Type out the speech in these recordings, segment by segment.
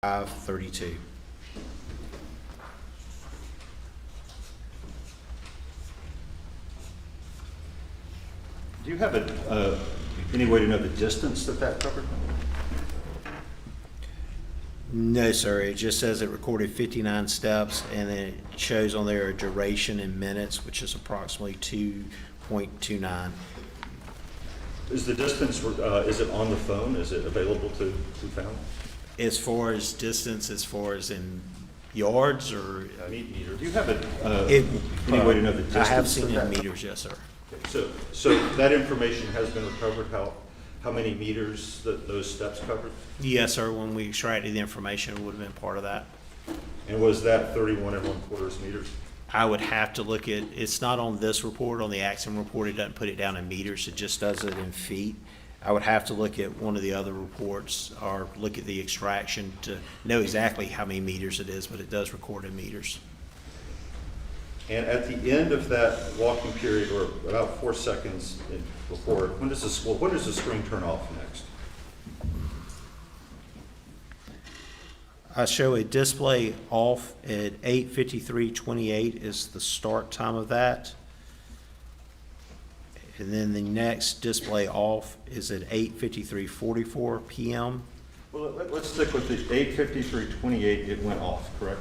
532. Do you have any way to know the distance that covered? No, sir. It just says it recorded 59 steps, and then it shows on there a duration in minutes, which is approximately 2.29. Is the distance, is it on the phone? Is it available to be found? As far as distance, as far as in yards or? Meter. Do you have any way to know the distance? I have seen it in meters, yes, sir. Okay, so that information has been recovered, how many meters those steps covered? Yes, sir. When we extracted the information, it would have been part of that. And was that 31 1/4 meters? I would have to look at, it's not on this report, on the accident report, it doesn't put it down in meters, it just does it in feet. I would have to look at one of the other reports or look at the extraction to know exactly how many meters it is, but it does record in meters. And at the end of that walking period, or about 4 seconds before, when does the screen turn off next? I show a display off at 8:53:28 is the start time of that. And then the next display off is at 8:53:44 p.m. Well, let's stick with the 8:53:28, it went off, correct?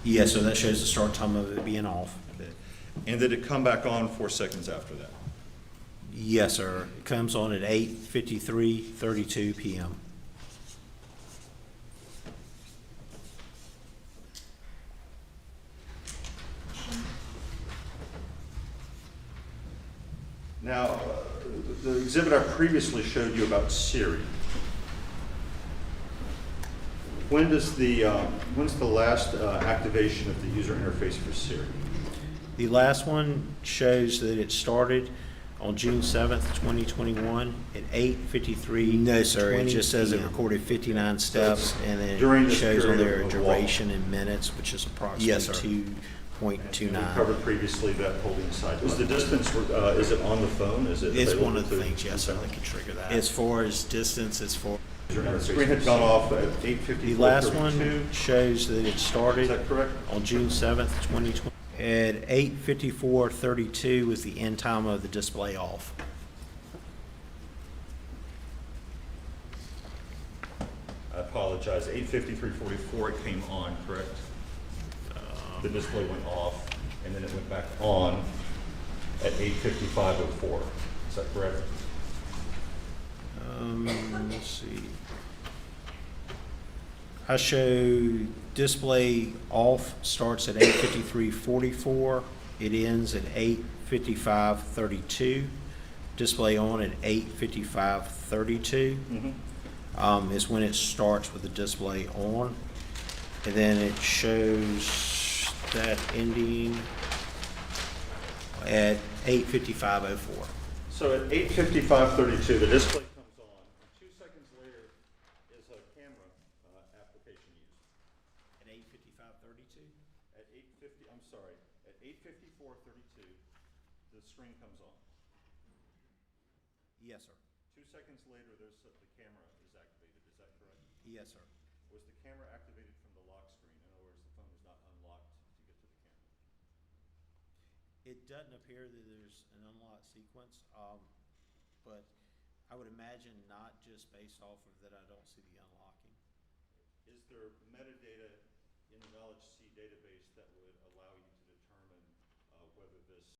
Yes, so that shows the start time of it being off. Okay. And did it come back on 4 seconds after that? Yes, sir. It comes on at 8:53:32 p.m. Now, the exhibit I previously showed you about Siri. When's the last activation of the user interface for Siri? The last one shows that it started on June 7th, 2021 at 8:53. No, sir. It just says it recorded 59 steps, and then it shows on there a duration in minutes, which is approximately 2.29. We covered previously that holding side. Is the distance, is it on the phone? Is it It's available one of the to things, yes, sir, found? that can trigger that. As far as distance, The screen had gone off at 8:54:32. the last one shows that it Is started that correct? on June 7th, 2020. At 8:54:32 was the end time of the display off. I apologize. 8:53:44 it came on, correct? The display went off, and then it went back on at 8:55:04. Is that correct? Let's see. I show display off starts at 8:53:44. It ends at 8:55:32. Display on at 8:55:32 is when it starts with the display on. And then it shows that ending at 8:55:04. So at 8:55:32, the display comes on. 2 seconds later is a camera application used. At 8:55:32? At 8:50, I'm sorry, at 8:54:32, the screen comes on. Yes, sir. 2 seconds later, the camera is activated. Is that correct? Yes, sir. Was the camera activated from the lock screen? In other words, the phone was not unlocked to get to the camera. It doesn't appear that there's an unlock sequence, but I would imagine not, just based off of that I don't see the unlocking. Is there metadata in the Knowledge C database that would allow you to determine whether this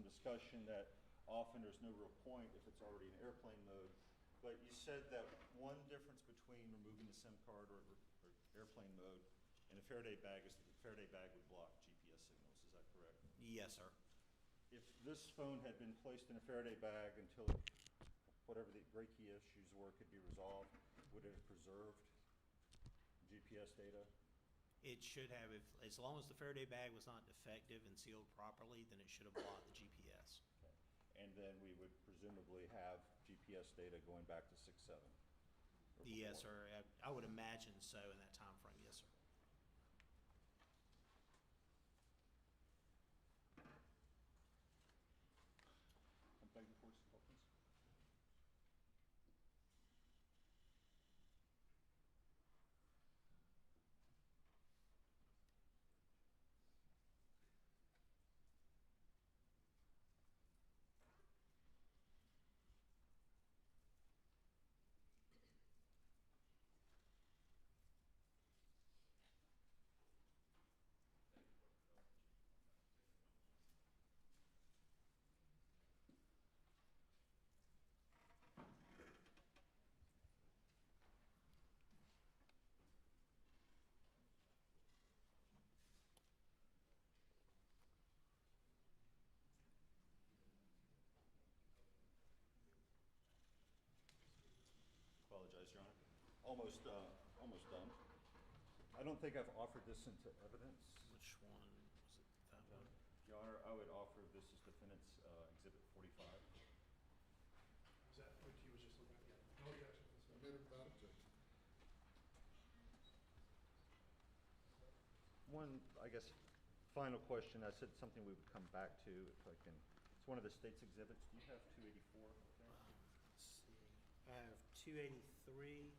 discussion that often there's no real point if it's already in airplane mode. But you said that one difference between removing the SIM card or airplane mode and a Faraday bag is that the Faraday bag would block GPS signals. Is that correct? Yes, sir. If this phone had been placed in a Faraday bag until whatever the brake key issues were could be resolved, would it have preserved GPS data? It should have, as long as the Faraday bag was not defective and sealed properly, then it should have blocked the GPS. Okay. And then we would presumably have GPS data going back to 6/7? Yes, sir. I would imagine so in that time frame. Yes, sir. I'm begging for support, please. Apologize, Your Honor. Almost done. I don't think I've offered this into evidence. Which one was it? That one? Your Honor, I would offer this as defendant's Exhibit 45. Is that what you was just looking at? Yeah. No objection. Submitted without objection. One, I guess, final question. I said something we would come back to if I can. It's one of the state's exhibits. Do you have 284 there? Let's see. I have 283.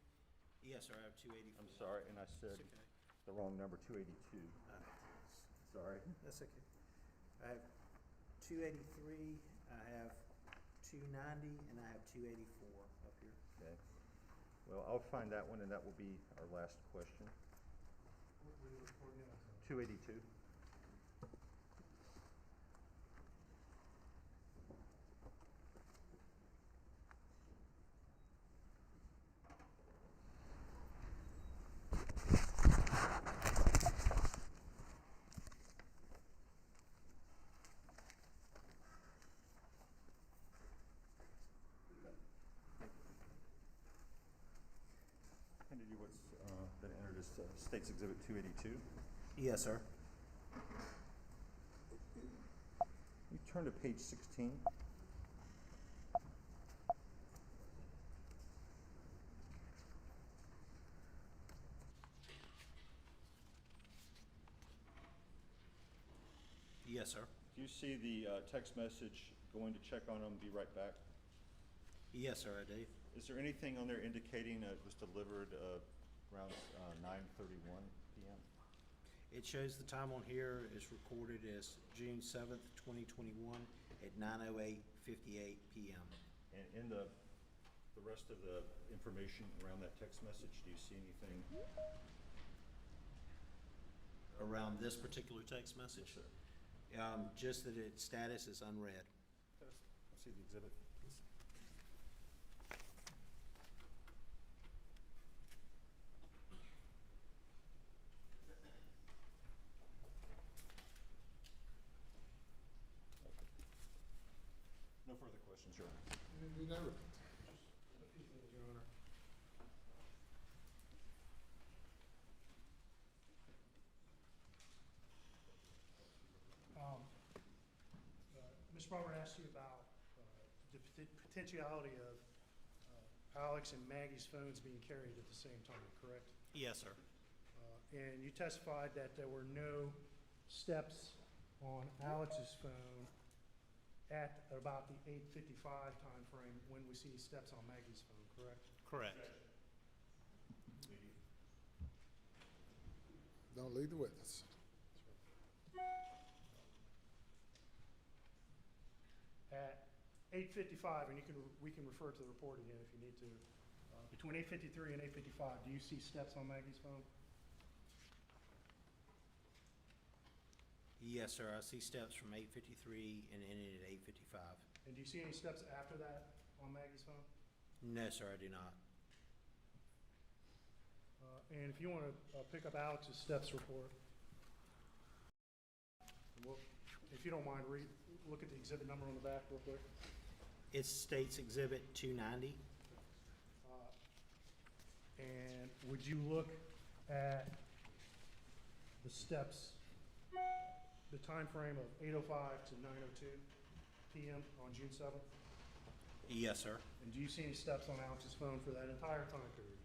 Yes, sir. I have 284. I'm sorry, and I said That's okay. the wrong number, 282. Sorry. That's okay. I have 283. I have 290, and I have 284 up here. Okay. Well, I'll find that one, and that will be our last question. What were you recording it? 282. Handed you what's been entered as State's Exhibit 282. Yes, sir. You turn to page 16. Yes, sir. Do you see the text message, going to check on them, be right back? Yes, sir, I do. Is there anything on there indicating it was delivered around 9:31 p.m.? It shows the time on here is recorded as June 7th, 2021 at 9:08:58 p.m. And in the rest of the information around that text message, do you see anything? Around this particular text message? Yes, sir. Just that its status is unread. Let's see the exhibit. No further questions, Your Honor. We never. A few things, Your Honor. Ms. Robert asked you about the potentiality of Alex and Maggie's phones being carried at the same time, correct? Yes, sir. And you testified that there were no steps on Alex's phone at about the 8:55 time frame when we see steps on Maggie's phone, correct? Correct. Don't lead the witness. At 8:55, and we can refer to the report again if you need to. Between 8:53 and 8:55, do you see steps on Maggie's phone? Yes, sir. I see steps from 8:53 and ended at 8:55. And do you see any steps after that on Maggie's phone? No, sir, I do not. And if you want to pick up Alex's steps report, if you don't mind, look at the exhibit number on the back real quick. It states Exhibit 290. And would you look at the steps, the time frame of 8:05 to 9:02 p.m. on June 7th? Yes, sir. And do you see any steps on Alex's phone for that entire time period?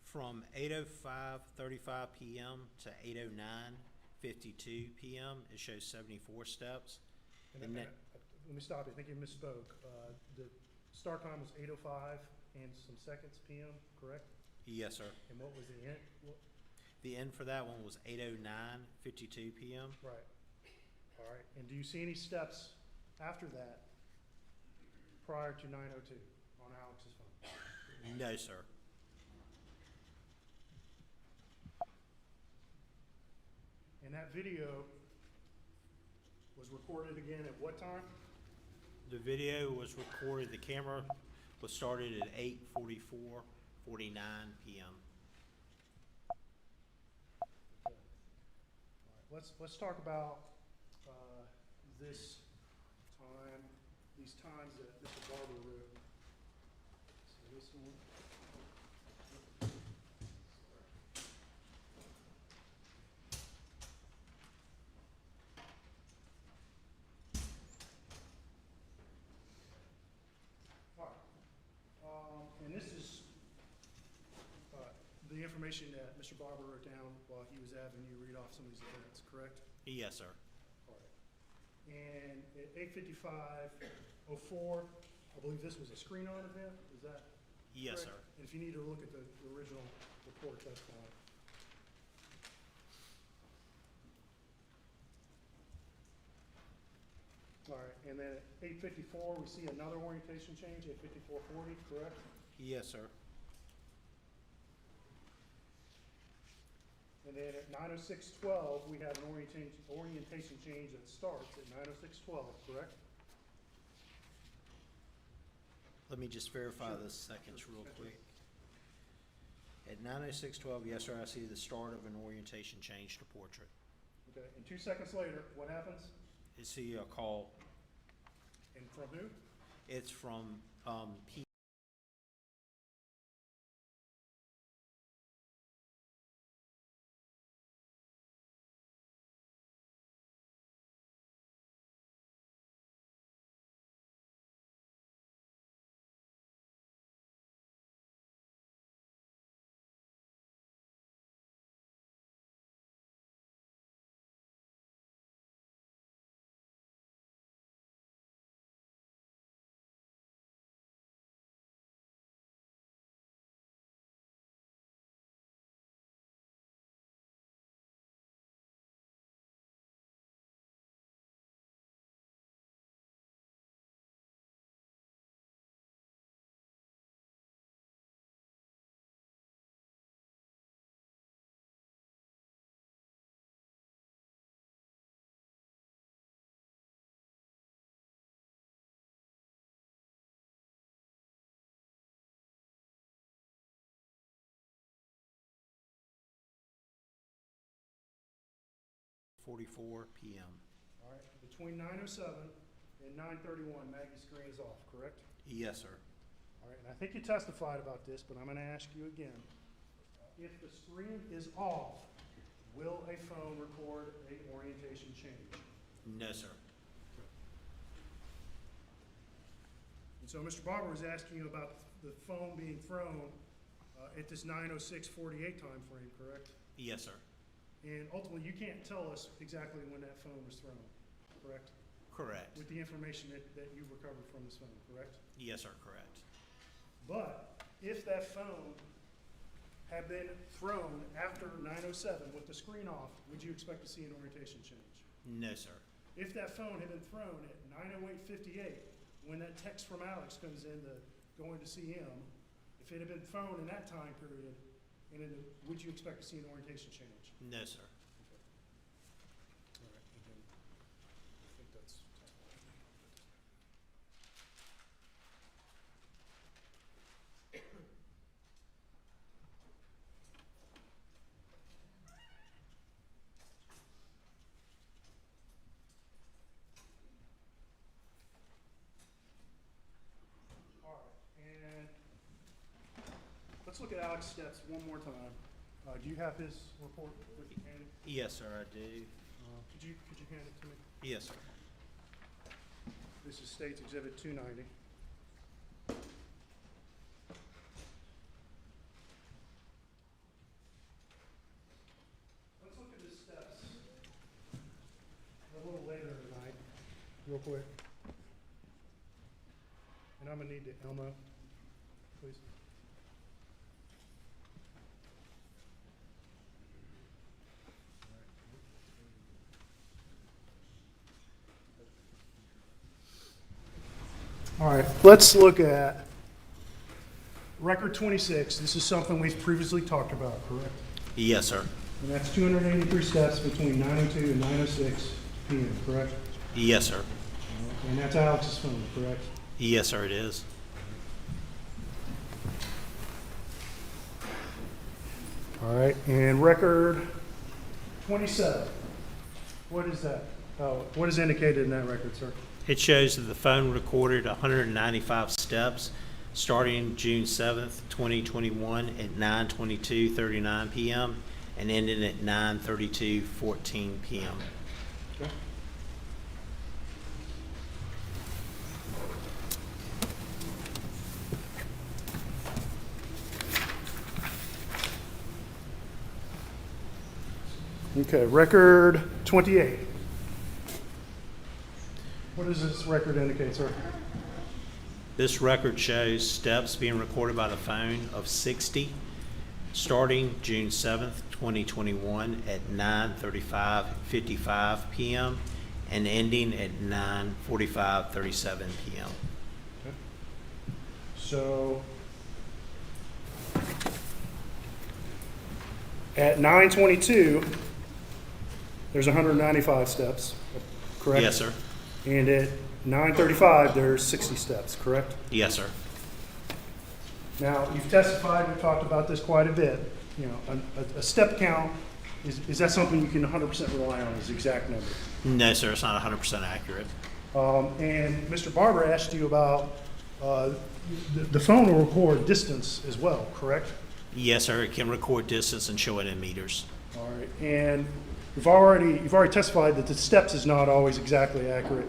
From 8:05:35 p.m. to 8:09:52 p.m., it shows 74 steps. And let me stop you. I think you misspoke. The start time was 8:05 and some seconds p.m., correct? Yes, sir. And what was the end? The end for that one was 8:09:52 p.m. Right. All right. And do you see any steps after that prior to 9:02 on Alex's phone? No, sir. And that video was recorded again at what time? The video was recorded, the camera was started at 8:44:49 p.m. Okay. All right. Let's talk about this time, these times that Mr. Barber wrote. So this one. And this is the information that Mr. Barber wrote down while he was having you read off some of these events, correct? Yes, sir. All right. And at 8:55:04, I believe this was a screen-on event, is that Yes, correct? sir. And if you need to look at the original report, that's fine. All right, and then at 8:54, we see another orientation change, 8:54:40, correct? Yes, sir. And then at 9:06:12, we have an orientation change that starts at 9:06:12, correct? Let me just verify Sure. the seconds Sure. real Gotcha. quick. At 9:06:12, yes, sir, I see the start of an orientation change to portrait. Okay, and 2 seconds later, what happens? I see a call. And from who? It's from P. .44 p.m. All right, between 9:07 and 9:31, Maggie's screen is off, correct? Yes, sir. All right, and I think you testified about this, but I'm going to ask you again. If the screen is off, will a phone record an orientation change? No, sir. And so Mr. Barber was asking you about the phone being thrown at this 9:06:48 time frame, correct? Yes, sir. And ultimately, you can't tell us exactly when that phone was thrown, correct? Correct. With the information that you recovered from this phone, correct? Yes, sir, correct. But if that phone had been thrown after 9:07 with the screen off, would you expect to see an orientation change? No, sir. If that phone had been thrown at 9:08:58, when that text from Alex comes in going to see him, if it had been thrown in that time period, would you expect to see an orientation change? No, sir. All right, let's look at Alex's steps one more time. Do you have his report with you, Andy? Yes, sir, I do. Could you hand it to me? Yes, sir. This is State's Exhibit 290. Let's look at his steps a little later tonight, real quick. And I'm gonna need the Elmo, please. All right, let's look at record 26. This is something we've previously talked about, correct? Yes, sir. And that's 283 steps between 9:02 and 9:06 p.m., correct? Yes, sir. And that's Alex's phone, correct? Yes, sir, it is. All right, and record 27. What is that? What is indicated in that record, sir? It shows that the phone recorded 195 steps starting June 7th, 2021 at 9:22:39 p.m. and ending at 9:32:14 p.m. Okay. Okay, record 28. What does this record indicate, sir? This record shows steps being recorded by the phone of 60 starting June 7th, 2021 at 9:35:55 p.m. and ending at 9:45:37 p.m. Okay. So at 9:22, there's 195 steps, correct? Yes, sir. And at 9:35, there's 60 steps, correct? Yes, sir. Now, you've testified, we've talked about this quite a bit. You know, a step count, is that something you can 100% rely on as the exact number? No, sir, it's not 100% accurate. And Mr. Barber asked you about, the phone will record distance as well, correct? Yes, sir, it can record distance and show it in meters. All right, and you've already testified that the steps is not always exactly accurate.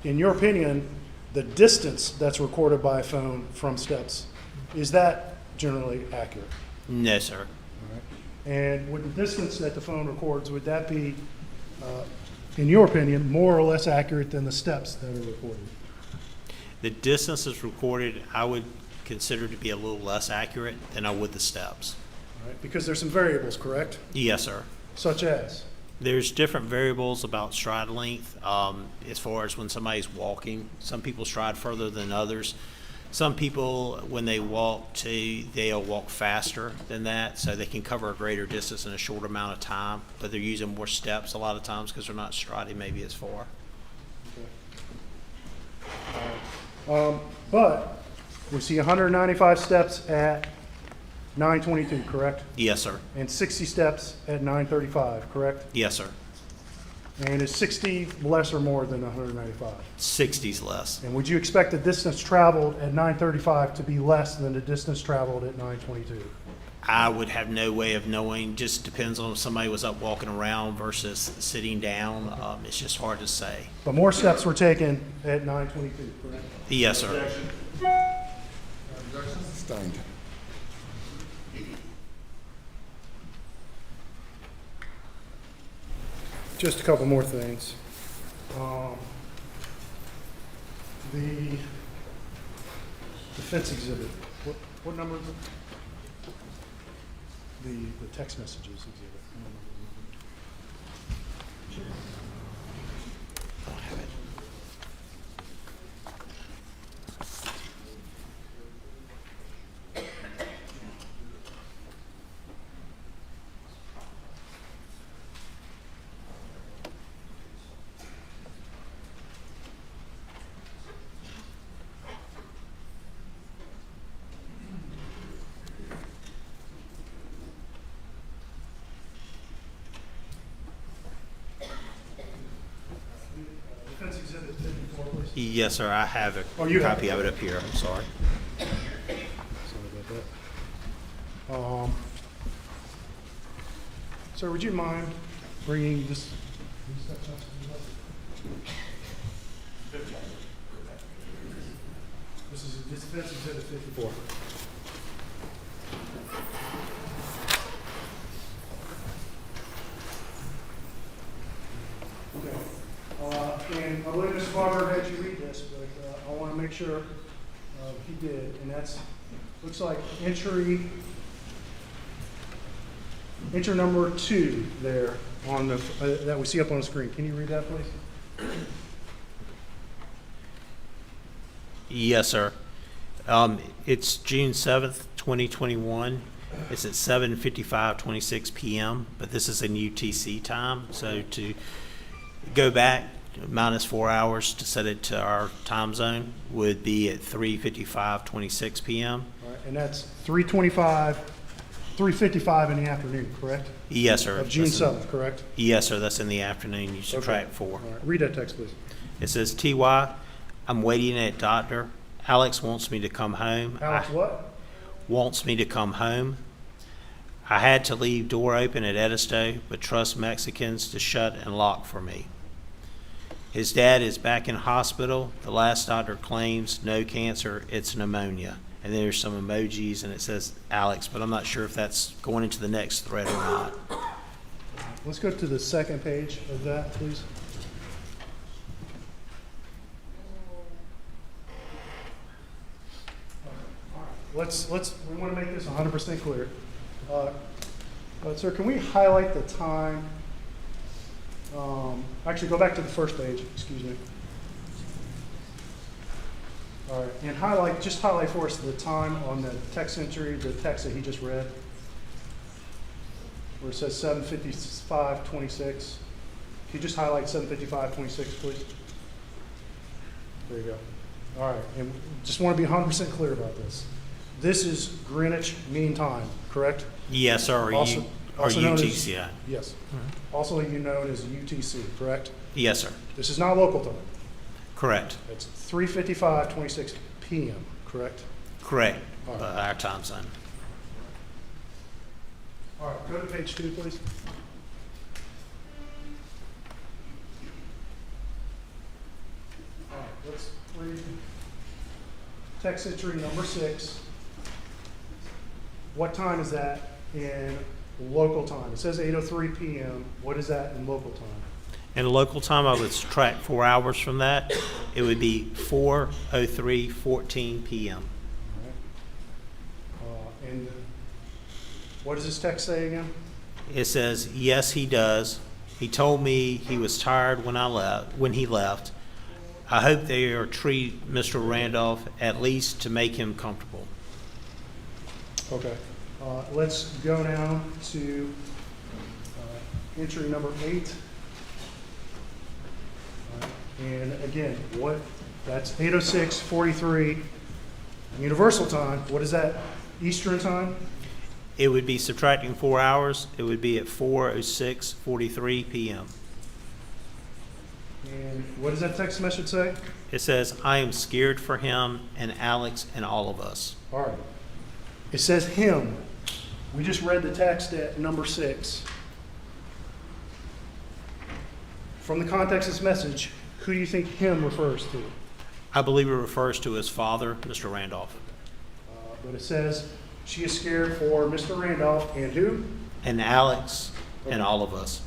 In your opinion, the distance that's recorded by a phone from steps, is that generally accurate? No, sir. All right. And would the distance that the phone records, would that be, in your opinion, more or less accurate than the steps that are recorded? The distance is recorded, I would consider to be a little less accurate than I would the steps. All right, because there's some variables, correct? Yes, sir. Such as? There's different variables about stride length, as far as when somebody's walking. Some people stride further than others. Some people, when they walk too, they'll walk faster than that, so they can cover a greater distance in a short amount of time, but they're using more steps a lot of times because they're not striding maybe as far. But we see 195 steps at 9:22, correct? Yes, sir. And 60 steps at 9:35, correct? Yes, sir. And is 60 less or more than 195? 60's less. And would you expect the distance traveled at 9:35 to be less than the distance traveled at 9:22? I would have no way of knowing. Just depends on if somebody was up walking around versus sitting down. It's just hard to say. But more steps were taken at 9:22, correct? Yes, sir. Objection sustained. Just a couple more things. The defense exhibit, what number is it? The text messages exhibit. Defense exhibit 54, please. Yes, sir. I have a Oh, you have copy of it up here. I'm sorry. Sorry about that. Sir, would you mind bringing this? This is Defense Exhibit 54. Okay. And I believe Mr. Barber had you read this, but I want to make sure he did. And that's, looks like entry number 2 there on the, that we see up on the screen. Can you read that, please? Yes, sir. It's June 7th, 2021. It's at 7:55:26 p.m., but this is in UTC time. So to go back minus 4 hours to set it to our time zone would be at 3:55:26 p.m. All right, and that's 3:55 in the afternoon, correct? Yes, sir. Of June That's in- 7th, correct? Yes, sir. That's in the afternoon. You subtract Okay. 4. All right, read that text, please. It says, TY, I'm waiting at doctor. Alex wants me to come home. Alex, what? Wants me to come home. I had to leave door open at Edisto, but trust Mexicans to shut and lock for me. His dad is back in hospital. The last doctor claims no cancer, it's pneumonia. And there's some emojis and it says Alex, but I'm not sure if that's going into the next thread or not. Let's go to the second page of that, please. Let's, we want to make this 100% clear. Sir, can we highlight the time? Actually, go back to the first page, excuse me. All right, and just highlight for us the time on the text entry, the text that he just read, where it says 7:55:26. Can you just highlight 7:55:26, please? There you go. All right, and just want to be 100% clear about this. This is Greenwich Mean Time, correct? Yes, sir. Or Also known as- UTCI. Yes. Also you known as UTC, correct? Yes, sir. This is not local time. Correct. It's 3:55:26 p.m., correct? Correct. All right. Our time zone. All right, go to page 2, please. All right, let's read text entry number 6. What time is that in local time? It says 8:03 p.m. What is that in local time? In local time, I would subtract 4 hours from that. It would be 4:03:14 p.m. All right. And what does this text say again? It says, yes, he does. He told me he was tired when he left. I hope they are treat Mr. Randolph at least to make him comfortable. Okay. Let's go now to entry number 8. And again, that's 8:06:43 Universal Time. What is that? Eastern Time? It would be subtracting 4 hours. It would be at 4:06:43 p.m. And what does that text message say? It says, I am scared for him and Alex and all of us. All right. It says him. We just read the text at number 6. From the context of this message, who do you think him refers to? I believe it refers to his father, Mr. Randolph, But it says she is scared for Mr. Randolph and who? and Alex and all of us.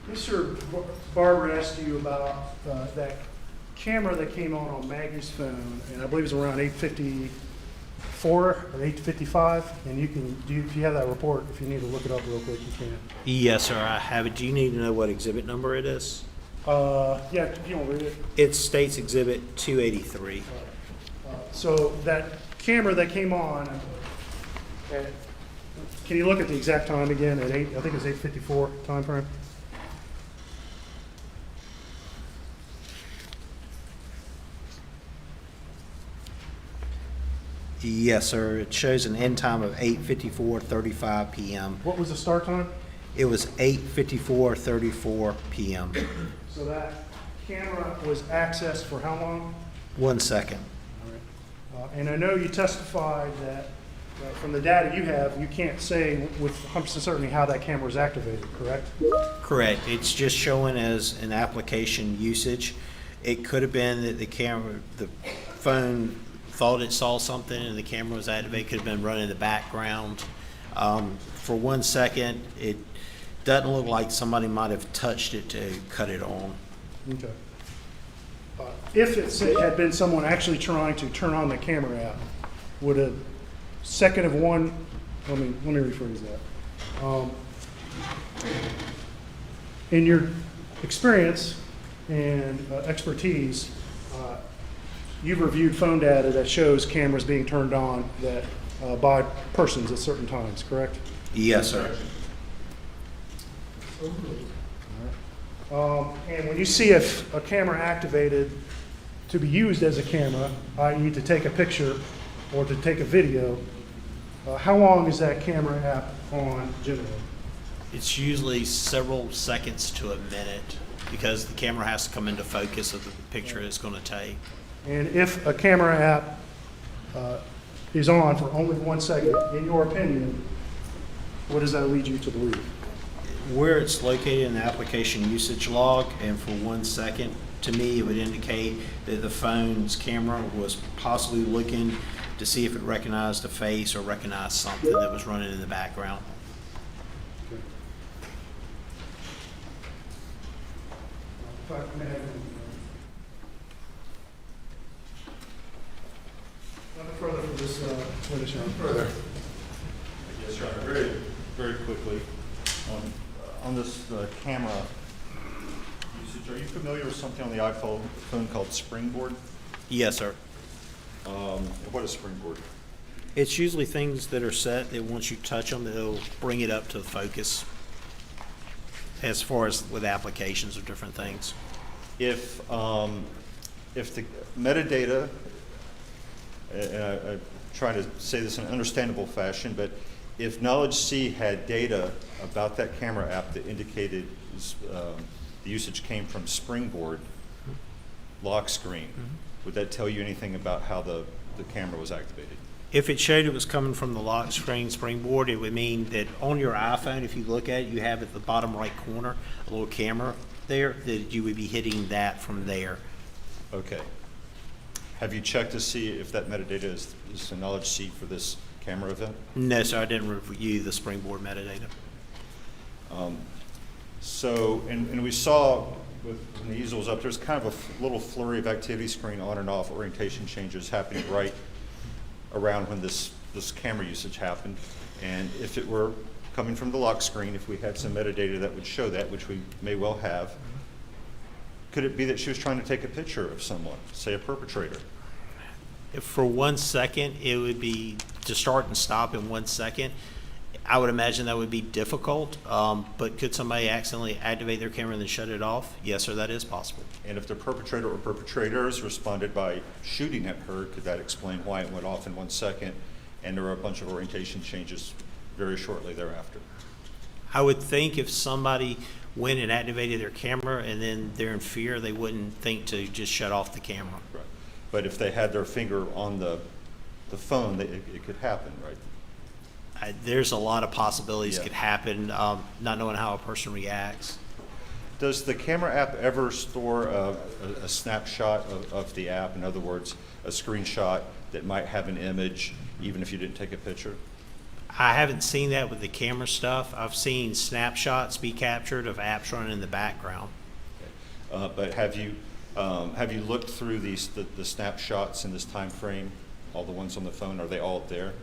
Mr. Barber asked you about that camera that came on Maggie's phone, and I believe it was around 8:54 or 8:55. And you can if you have that report, if you need to look it up real quick, you can. Yes, sir, I have it. Do you need to know what exhibit number it is? Yeah, if you want to read it. It states exhibit 283. So that camera that came on, can you look at the exact time again at 8? I think it was 8:54 time frame. Yes, sir. It shows an end time of 8:54:35 p.m. What was the start time? It was 8:54:34 p.m. So that camera was accessed for how long? 1 second. And I know you testified that from the data you have, you can't say with 100% certainty how that camera was activated, correct? Correct. It's just showing as an application usage. It could have been that the phone thought it saw something and the camera was activated. Could have been running in the background. For 1 second, it doesn't look like somebody might have touched it to cut it on. Okay. If it had been someone actually trying to turn on the camera app, would a second of one, let me rephrase that. In your experience and expertise, you've reviewed phone data that shows cameras being turned on that by persons at certain times, correct? Yes, sir. And when you see if a camera activated to be used as a camera, i.e. to take a picture or to take a video, how long is that camera app on generally? It's usually several seconds to a minute because the camera has to come into focus of the picture it's going to take. And if a camera app is on for only 1 second, in your opinion, what does that lead you to believe? Where it's located in the application usage log and for 1 second, to me, it would indicate that the phone's camera was possibly looking to see if it recognized a face or recognized something that was running in the background. Nothing further for this witness, Your Honor. Further. Yes, Your Honor, very, very quickly, on this camera usage, are you familiar with something on the iPhone called Springboard? Yes, sir. What is Springboard? It's usually things that are set that once you touch them, it'll bring it up to the focus as far as with applications of different things. If the metadata, and I'm trying to say this in an understandable fashion, but if Knowledge C had data about that camera app that indicated the usage came from Springboard lock screen, would that tell you anything about how the camera was activated? If it showed it was coming from the lock screen Springboard, it would mean that on your iPhone, if you look at it, you have at the bottom right corner a little camera there, that you would be hitting that from there. Okay. Have you checked to see if that metadata is a Knowledge C for this camera event? No, sir, I didn't review the Springboard metadata. So, and we saw when the easel was up, there's kind of a little flurry of activity screen on and off orientation changes happening right around when this camera usage happened. And if it were coming from the lock screen, if we had some metadata that would show that, which we may well have, could it be that she was trying to take a picture of someone, say a perpetrator? If for 1 second, it would be to start and stop in 1 second. I would imagine that would be difficult, but could somebody accidentally activate their camera and then shut it off? Yes, sir, that is possible. And if the perpetrator or perpetrators responded by shooting at her, could that explain why it went off in 1 second and there were a bunch of orientation changes very shortly thereafter? I would think if somebody went and activated their camera and then they're in fear, they wouldn't think to just shut off the camera. Right. But if they had their finger on the phone, it could happen, right? There's a lot of possibilities Yeah. could happen, not knowing how a person reacts. Does the camera app ever store a snapshot of the app? In other words, a screenshot that might have an image, even if you didn't take a picture? I haven't seen that with the camera stuff. I've seen snapshots be captured of apps running in the background. But have you looked through the snapshots in this time frame? All the ones on the phone, are they all there?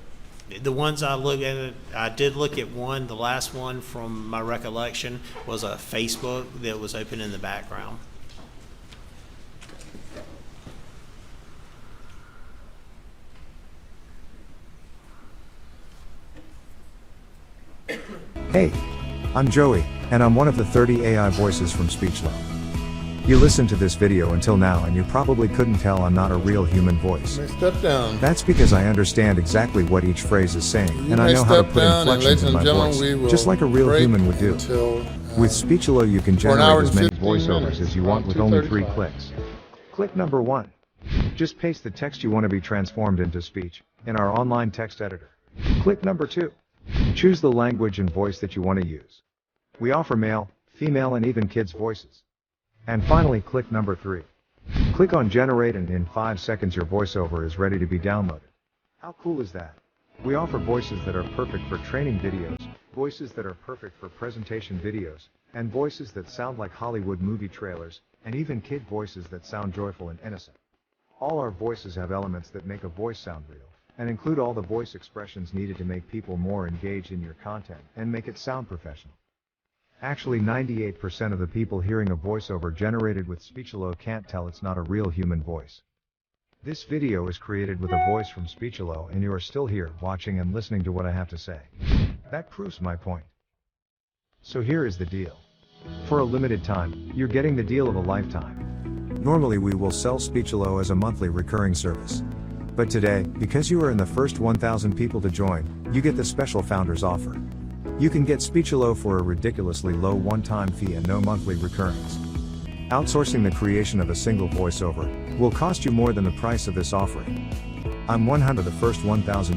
The ones I look at, I did look at one. The last one from my recollection was a Facebook that was open in the background. Hey, I'm Joey, and I'm one of the 30 AI voices from SpeechLab. You listened to this video until now and you probably couldn't tell I'm not a real human voice. You may step down. That's because I understand exactly what each phrase is saying, You and I may know how to step put down, and inflections ladies in and my gentlemen, we voice, will just like a real break human would do. until, With Speechelo you can for an hour generate as and many 15 voiceovers minutes, as you want around with only 3 2:35. clicks. Click number 1. Just paste the text you want to be transformed into speech in our online text editor. Click number 2. Choose the language and voice that you want to use. We offer male, female and even kids' voices. And finally click number 3. Click on generate and in 5 seconds your voiceover is ready to be downloaded. How cool is that? We offer voices that are perfect for training videos, voices that are perfect for presentation videos, and voices that sound like Hollywood movie trailers, and even kid voices that sound joyful and innocent. All our voices have elements that make a voice sound real, and include all the voice expressions needed to make people more engaged in your content and make it sound professional. Actually 98% of the people hearing a voiceover generated with Speechelo can't tell it's not a real human voice. This video is created with a voice from Speechelo and you are still here watching and listening to what I have to say. That proves my point. So here is the deal. For a limited time, you're getting the deal of a lifetime. Normally we will sell Speechelo as a monthly recurring service. But today, because you are in the first 1,000 people to join, you get the special founders offer. You can get Speechelo for a ridiculously low one-time fee and no monthly recurrings. Outsourcing the creation of a single voiceover will cost you more than the price of this offering. I'm 100 of the first 1,000